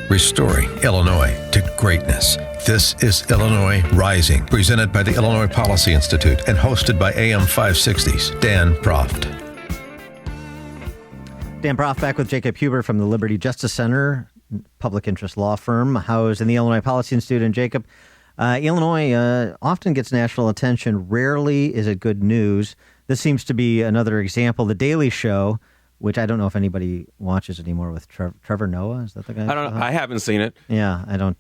restoring Illinois to greatness. This is Illinois Rising, presented by the Illinois Policy Institute and hosted by AM 560's Dan Proft. Dan Proft back with Jacob Huber from the Liberty Justice Center, public interest law firm housed in the Illinois Policy Institute. And Jacob, Illinois often gets national attention. Rarely is it good news. This seems to be another example. The Daily Show, which I don't know if anybody watches anymore, with Trevor Noah. Is that the guy? I don't know. I haven't seen it. Yeah, I don't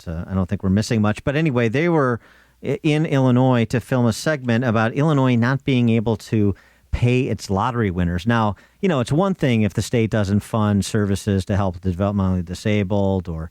think we're missing much. But anyway, they were in Illinois to film a segment about Illinois not being able to pay its lottery winners. Now, you know, it's one thing if the state doesn't fund services to help the developmentally disabled or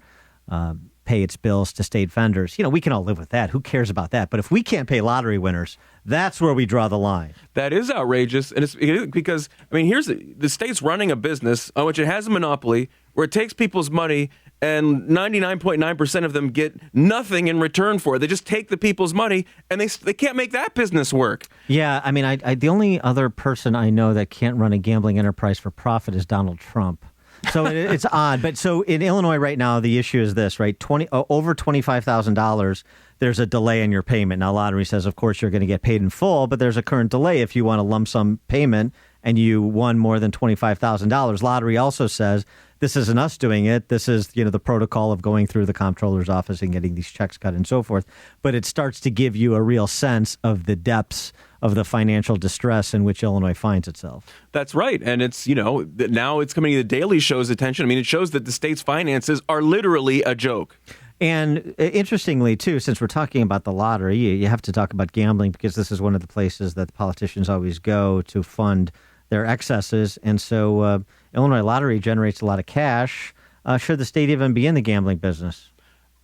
pay its bills to state vendors. You know, we can all live with that. Who cares about that? But if we can't pay lottery winners, that's where we draw the line. That is outrageous. And it's because, I mean, here's the state's running a business on which it has a monopoly where it takes people's money and 99.9% of them get nothing in return for it. They just take the people's money and they can't make that business work. Yeah, I mean, I the only other person I know that can't run a gambling enterprise for profit is Donald Trump. So it's odd. But so in Illinois right now, the issue is this, right? Over $25,000, there's a delay in your payment. Now, lottery says, of course, you're going to get paid in full, but there's a current delay if you want a lump sum payment and you won more than $25,000. Lottery also says, this isn't us doing it. This is, you know, the protocol of going through the comptroller's office and getting these checks cut and so forth. But it starts to give you a real sense of the depths of the financial distress in which Illinois finds itself. That's right. And it's, you know, now it's coming to the Daily Show's attention. I mean, it shows that the state's finances are literally a joke. And interestingly, too, since we're talking about the lottery, you have to talk about gambling because this is one of the places that the politicians always go to fund their excesses. And so Illinois lottery generates a lot of cash. Should the state even be in the gambling business?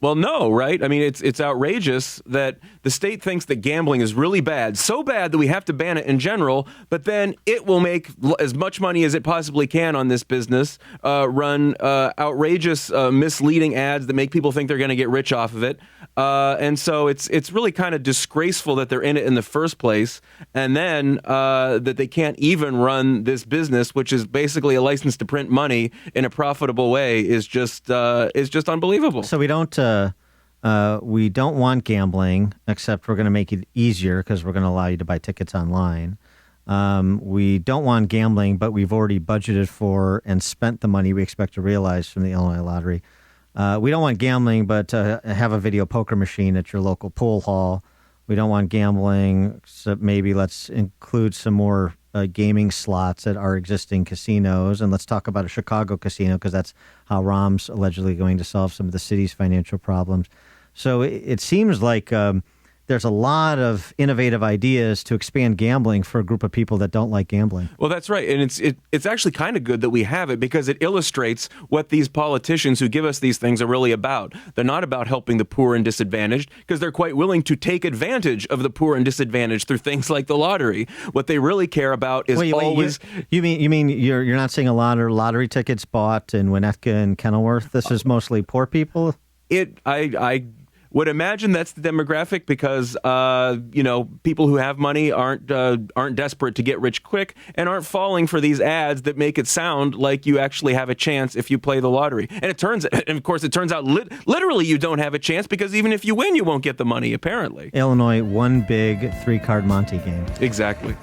Well, no, right? I mean, it's outrageous that the state thinks that gambling is really bad, so bad that we have to ban it in general, but then it will make as much money as it possibly can on this business, run outrageous, misleading ads that make people think they're going to get rich off of it. And so it's really kind of disgraceful that they're in it in the first place, and then that they can't even run this business, which is basically a license to print money in a profitable way, is just unbelievable. So we don't want gambling, except we're going to make it easier because we're going to allow you to buy tickets online. We don't want gambling, but we've already budgeted for and spent the money we expect to realize from the Illinois lottery. We don't want gambling, but have a video poker machine at your local pool hall. We don't want gambling, so maybe let's include some more gaming slots at our existing casinos. And let's talk about a Chicago casino because that's how Rahm's allegedly going to solve some of the city's financial problems. So it seems like there's a lot of innovative ideas to expand gambling for a group of people that don't like gambling. Well, that's right. And it's actually kind of good that we have it because it illustrates what these politicians who give us these things are really about. They're not about helping the poor and disadvantaged because they're quite willing to take advantage of the poor and disadvantaged through things like the lottery. What they really care about is always... You mean you're not seeing a lot of lottery tickets bought in Winnetka and Kenilworth? This is mostly poor people? I would imagine that's the demographic because, people who have money aren't desperate to get rich quick and aren't falling for these ads that make it sound like you actually have a chance if you play the lottery. And it turns out literally you don't have a chance because even if you win, you won't get the money, apparently. Illinois, one big 3-card Monte game. Exactly.